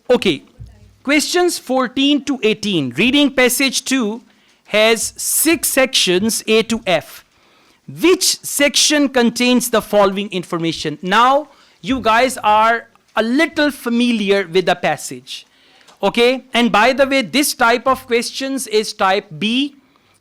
Okay, questions 14 to 18. Reading passage 2 has 6 sections A to F. Which section contains the following information? Now, you guys are a little familiar with the passage. Okay, and by the way, this type of questions is type B.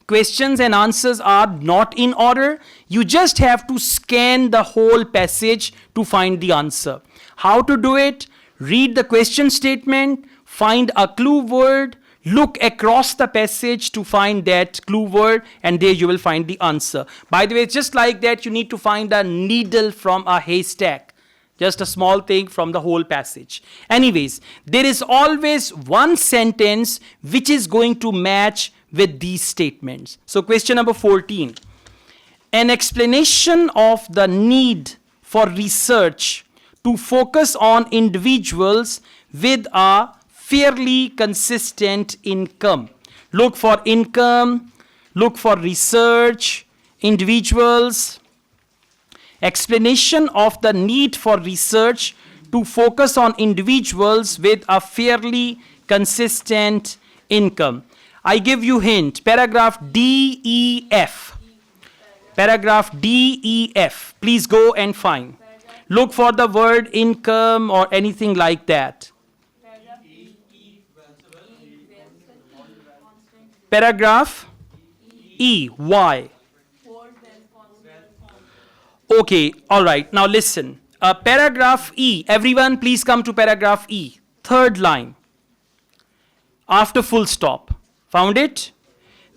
Questions and answers are not in order. You just have to scan the whole passage to find the answer. How to do it? Read the question statement, find a clue word, look across the passage to find that clue word, and there you will find the answer. By the way, just like that, you need to find a needle from a haystack. Just a small thing from the whole passage. Anyways, there is always one sentence which is going to match with these statements. So question number 14. An explanation of the need for research to focus on individuals with a fairly consistent income. Look for income, look for research, individuals. Explanation of the need for research to focus on individuals with a fairly consistent income. I give you hint, paragraph D, E, F. Paragraph D, E, F. Please go and find. Look for the word income or anything like that. Paragraph E, why? Okay, all right. Now listen. Paragraph E. Everyone, please come to paragraph E. Third line. After full stop. Found it?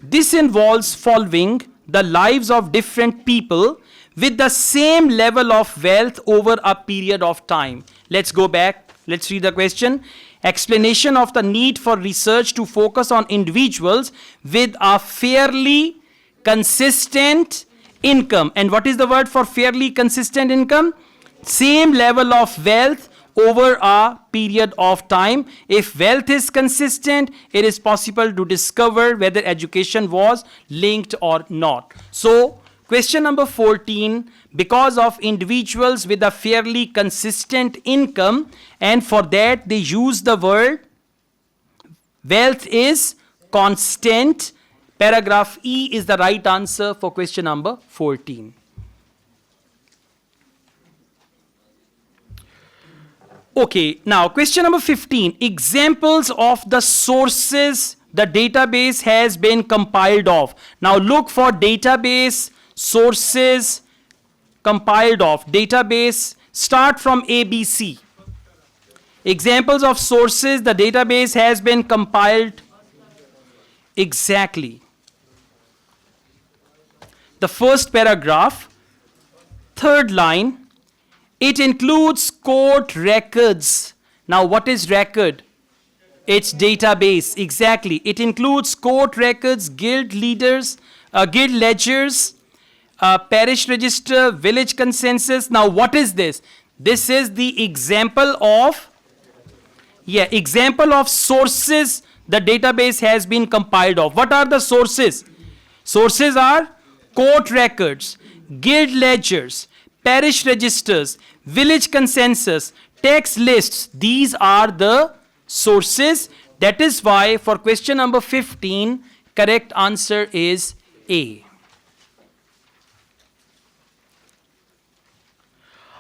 This involves following the lives of different people with the same level of wealth over a period of time. Let's go back. Let's read the question. Explanation of the need for research to focus on individuals with a fairly consistent income. And what is the word for fairly consistent income? Same level of wealth over a period of time. If wealth is consistent, it is possible to discover whether education was linked or not. So, question number 14, because of individuals with a fairly consistent income, and for that they use the word wealth is constant. Paragraph E is the right answer for question number 14. Okay, now question number 15. Examples of the sources the database has been compiled of. Now look for database, sources, compiled of. Database, start from ABC. Examples of sources the database has been compiled. Exactly. The first paragraph, third line, it includes court records. Now what is record? It's database. Exactly. It includes court records, guild leaders, guild ledgers, parish register, village consensus. Now what is this? This is the example of, example of sources the database has been compiled of. What are the sources? Sources are court records, guild ledgers, parish registers, village consensus, tax lists. These are the sources. That is why for question number 15, correct answer is A.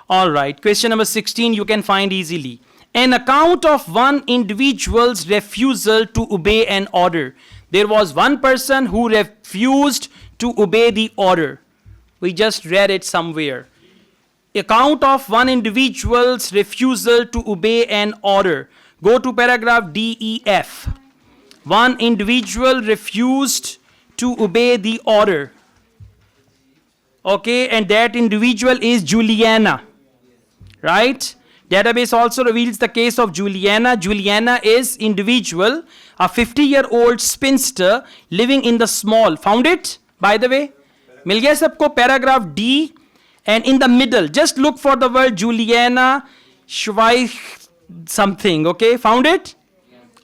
All right, question number 16 you can find easily. An account of one individual's refusal to obey an order. There was one person who refused to obey the order. We just read it somewhere. Account of one individual's refusal to obey an order. Go to paragraph DEF. One individual refused to obey the order. Okay, and that individual is Juliana. Right? Database also reveals the case of Juliana. Juliana is individual, a 50-year-old spinster living in the small. Found it? By the way? मिल गया सबको? Paragraph D. And in the middle, just look for the word Juliana Schweich something. Okay? Found it?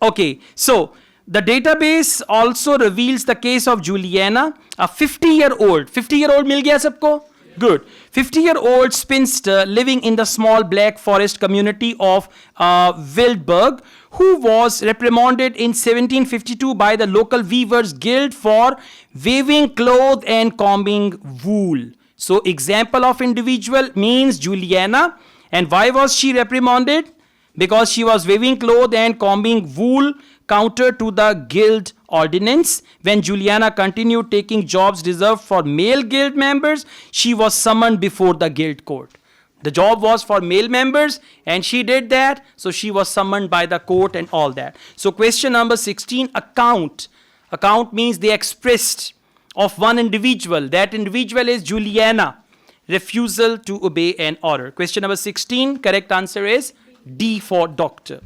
Okay. So, the database also reveals the case of Juliana, a 50-year-old. 50-year-old मिल गया सबको? Good. 50-year-old spinster living in the small black forest community of Wildberg, who was reprimanded in 1752 by the local weavers guild for weaving cloth and combing wool. So example of individual means Juliana. And why was she reprimanded? Because she was weaving cloth and combing wool counter to the guild ordinance. When Juliana continued taking jobs reserved for male guild members, she was summoned before the guild court. The job was for male members and she did that, so she was summoned by the court and all that. So question number 16, account. Account means they expressed of one individual. That individual is Juliana. Refusal to obey an order. Question number 16, correct answer is D for doctor.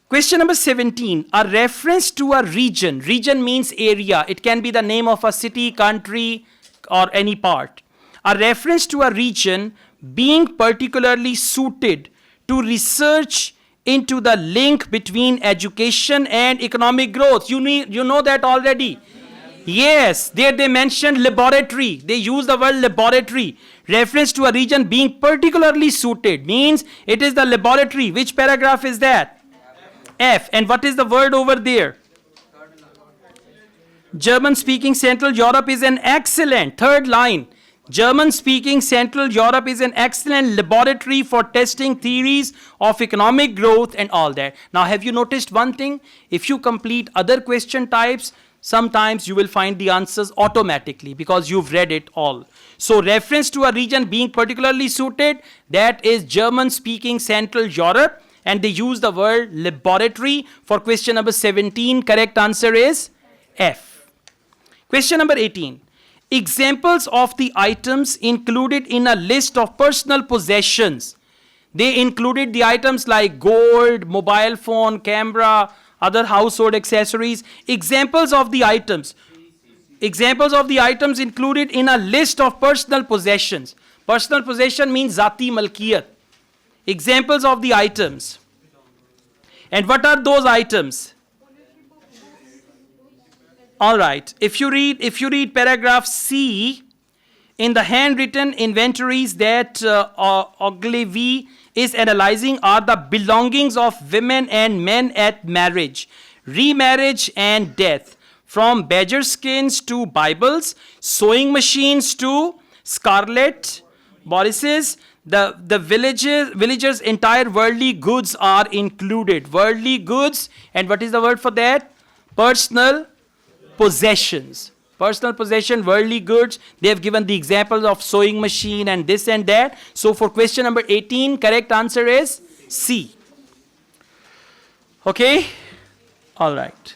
Question number 17, a reference to a region. Region means area. It can be the name of a city, country, or any part. A reference to a region being particularly suited to research into the link between education and economic growth. You know that already. Yes, there they mentioned laboratory. They use the word laboratory. Reference to a region being particularly suited means it is the laboratory. Which paragraph is that? F. And what is the word over there? German-speaking Central Europe is an excellent, third line. German-speaking Central Europe is an excellent laboratory for testing theories of economic growth and all that. Now, have you noticed one thing? If you complete other question types, sometimes you will find the answers automatically because you've read it all. So, reference to a region being particularly suited, that is German-speaking Central Europe, and they use the word laboratory for question number 17. Correct answer is F. Question number 18. Examples of the items included in a list of personal possessions. They included the items like gold, mobile phone, camera, other household accessories. Examples of the items. Examples of the items included in a list of personal possessions. Personal possession means Zati Malkiyat. Examples of the items. And what are those items? All right. If you read paragraph C, in the handwritten inventories that Ogilvy is analyzing are the belongings of women and men at marriage, remarriage and death, from badger skins to Bibles, sewing machines to scarlet bodices. The villagers' entire worldly goods are included. Worldly goods, and what is the word for that? Personal possessions. Personal possession, worldly goods. They have given the examples of sewing machine and this and that. So for question number 18, correct answer is C. Okay? All right.